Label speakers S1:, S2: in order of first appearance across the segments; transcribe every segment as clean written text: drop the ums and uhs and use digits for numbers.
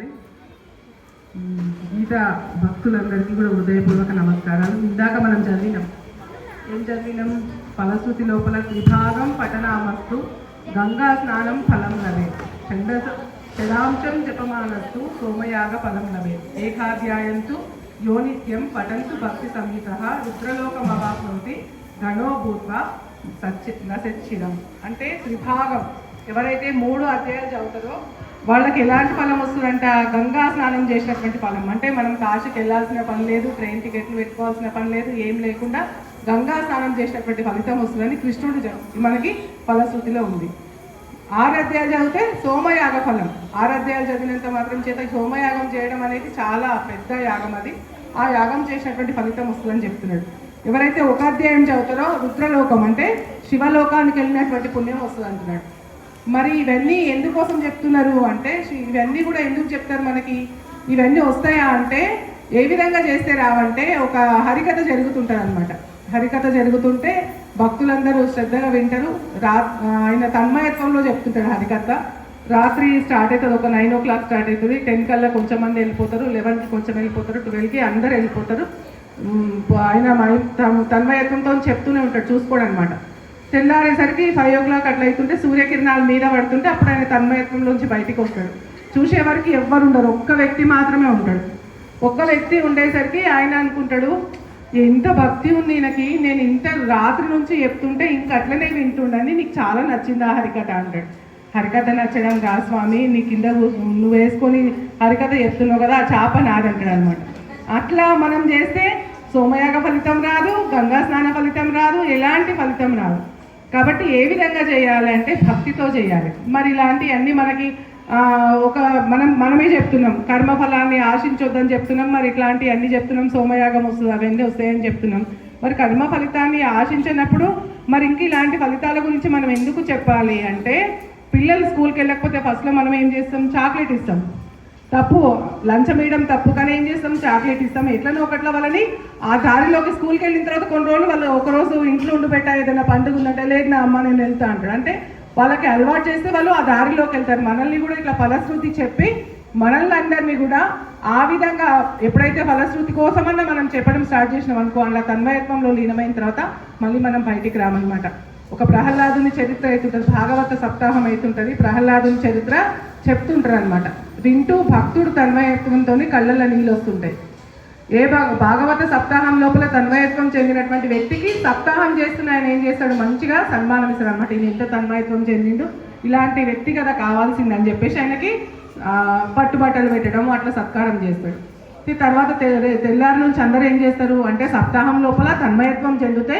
S1: చెప్పాలి. గీత భక్తులందరికీ కూడా హృదయపూర్వక నమస్కారాలు. ఇందాక మనం ఏం చదివినాం? ఫలశ్రుతి లోపల త్రిభాగం పఠనామస్తు గంగా స్నానం ఫలం లభే షడాంశం జపమానస్తు సోమయాగ ఫలం లభే ఏకాధ్యాయంతు యోనిత్యం పఠంతు భక్తి సంహిత రుద్రలోకమవాప్నోతి గణో భూత్వ సచ్చిదం. అంటే త్రిభాగం ఎవరైతే 3 అధ్యాయాలు చదువుతారో వాళ్ళకి ఎలాంటి ఫలం వస్తుందంట? గంగా స్నానం చేసినటువంటి ఫలం. అంటే మనం కాశీకి వెళ్ళాల్సిన పని లేదు, ట్రైన్ టికెట్లు పెట్టుకోవాల్సిన పని లేదు, ఏం లేకుండా గంగా స్నానం చేసినటువంటి ఫలితం వస్తుందని కృష్ణుడు మనకి ఫలశ్రుతిలో ఉంది. 6 అధ్యాయాలు చదివితే సోమయాగ ఫలం. 6 అధ్యాయాలు చదివినంత మాత్రం చేత సోమయాగం చేయడం అనేది చాలా పెద్ద యాగం. అది ఆ యాగం చేసినటువంటి ఫలితం వస్తుందని చెప్తున్నాడు. ఎవరైతే 1 అధ్యాయం చదువుతారో రుద్రలోకం అంటే శివలోకానికి వెళ్ళినటువంటి పుణ్యం వస్తుంది అంటున్నాడు. మరి ఇవన్నీ ఎందుకోసం చెప్తున్నారు అంటే, ఇవన్నీ కూడా ఎందుకు చెప్తారు మనకి? ఇవన్నీ వస్తాయా అంటే, ఏ విధంగా చేస్తే రావంటే, ఒక హరికథ జరుగుతుంటుంది అనమాట. హరికథ జరుగుతుంటే భక్తులందరూ శ్రద్ధగా వింటారు. ఆయన తన్మయత్వంలో చెప్తుంటాడు హరికథ. రాత్రి స్టార్ట్ అవుతుంది, ఒక 9 o'clock స్టార్ట్ అవుతుంది. 10 కల్లా కొంచెం మంది వెళ్ళిపోతారు, 11కి కొంచెం వెళ్ళిపోతారు, 12కి అందరు వెళ్ళిపోతారు. ఆయన తన్మయత్వంతో చెప్తూనే ఉంటాడు, చూసుకోవడం అనమాట. తెల్లారేసరికి 5 o'clock అట్లా అవుతుంటే సూర్యకిరణాలు మీద పడుతుంటే అప్పుడు ఆయన తన్మయత్వంలోంచి బయటికి వస్తాడు. చూసేవారికి ఎవ్వరు ఉండరు, ఒక్క వ్యక్తి మాత్రమే ఉంటాడు. ఒక్క వ్యక్తి ఉండేసరికి ఆయన అనుకుంటాడు, ఎంత భక్తి ఉంది ఈయనకి, నేను ఇంత రాత్రి నుంచి చెప్తుంటే ఇంక అట్లనే వింటుండని, నీకు చాలా నచ్చింది ఆ హరికథ అంటాడు. హరికథ నచ్చడం రా స్వామి, నీ కింద నువ్వు వేసుకొని హరికథ చెప్తున్నావు కదా, ఆ చాప నాదంటాడు అనమాట. అట్లా మనం చేస్తే సోమయాగ ఫలితం రాదు, గంగా స్నాన ఫలితం రాదు, ఎలాంటి ఫలితం రాదు. కాబట్టి ఏ విధంగా చేయాలి అంటే భక్తితో చేయాలి. మరి ఇలాంటివన్నీ మనకి మనమే చెప్తున్నాం, కర్మఫలాన్ని ఆశించొద్దని చెప్తున్నాం. మరి ఇట్లాంటివన్నీ చెప్తున్నాం, సోమయాగం వస్తుంది, అవన్నీ వస్తాయని చెప్తున్నాం. మరి కర్మ ఫలితాన్ని ఆశించినప్పుడు మరి ఇంక ఇలాంటి ఫలితాల గురించి మనం ఎందుకు చెప్పాలి అంటే, పిల్లలు స్కూల్కి వెళ్ళకపోతే ఫస్ట్లో మనం ఏం చేస్తాం? చాక్లెట్ ఇస్తాం. తప్పు, లంచం వేయడం తప్పు, కానీ ఏం చేస్తాం? చాక్లెట్ ఇస్తాం. ఎట్లనో ఒకట్లా వాళ్ళని ఆ దారిలోకి స్కూల్కి వెళ్ళిన తర్వాత కొన్ని రోజులు వాళ్ళు ఒకరోజు ఇంట్లో ఉండి పెట్టా, ఏదైనా పండుగ ఉందంటే లేదు నా అమ్మ నేను వెళ్తా అంటాడు. అంటే వాళ్ళకి అలవాటు చేస్తే వాళ్ళు ఆ దారిలోకి వెళ్తారు. మనల్ని కూడా ఇట్లా ఫలశ్రుతి చెప్పి మనల్ని అందరినీ కూడా ఆ విధంగా ఎప్పుడైతే ఫలశ్రుతి కోసమన్నా మనం చెప్పడం స్టార్ట్ చేసినాం అనుకో, అలా తన్మయత్వంలో లీనమైన తర్వాత మళ్ళీ మనం బయటికి రామన్నమాట. ఒక ప్రహ్లాదుని చరిత్ర అవుతుంటుంది, భాగవత సప్తాహం అవుతుంటుంది, ప్రహ్లాదుని చరిత్ర చెప్తుంటారు అనమాట. వింటూ భక్తుడు తన్మయత్వంతో కళ్ళల్లో నీళ్ళు వస్తుంటాయి. భాగవత సప్తాహం లోపల తన్మయత్వం చెందినటువంటి వ్యక్తికి సప్తాహం చేస్తున్న ఆయన ఏం చేస్తాడు? మంచిగా సన్మానం ఇస్తాడు అనమాట. ఈయన ఎంత తన్మయత్వం చెందిండు, ఇలాంటి వ్యక్తి కదా కావాల్సిందని చెప్పేసి ఆయనకి పట్టుబట్టలు పెట్టడం, అట్లా సత్కారం చేస్తాడు. తర్వాత తెల్లారి నుంచి అందరూ ఏం చేస్తారు అంటే, సప్తాహం లోపల తన్మయత్వం చెందితే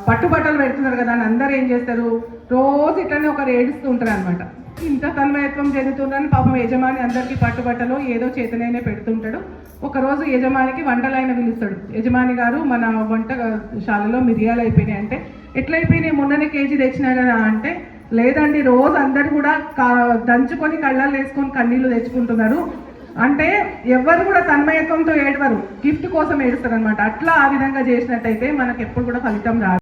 S1: పట్టుబట్టలు పెడుతున్నారు కదా అని అందరూ ఏం చేస్తారు? రోజు ఇట్లనే ఒకరు ఏడుస్తూ ఉంటారు అనమాట. ఇంత తన్మయత్వం చెందుతుందని పాపం యజమాని అందరికీ పట్టుబట్టలో ఏదో చేతనైనా పెడుతుంటాడు. ఒకరోజు యజమానికి వంటలు ఆయన పిలుస్తాడు. యజమాని గారు, మన వంటశాలలో మిరియాలు అయిపోయినాయి అంటే, ఎట్లయిపోయినాయి? మొన్ననే కేజీ తెచ్చినా కదా అంటే, లేదండి రోజు అందరు కూడా దంచుకొని కళ్ళల్లో వేసుకొని కన్నీళ్ళు తెచ్చుకుంటున్నారు అంటే, ఎవరు కూడా తన్మయత్వంతో ఏడవరు, గిఫ్ట్ కోసం ఏడుస్తారు అనమాట. అట్లా ఆ విధంగా చేసినట్టయితే మనకు ఎప్పుడు కూడా ఫలితం రాదు.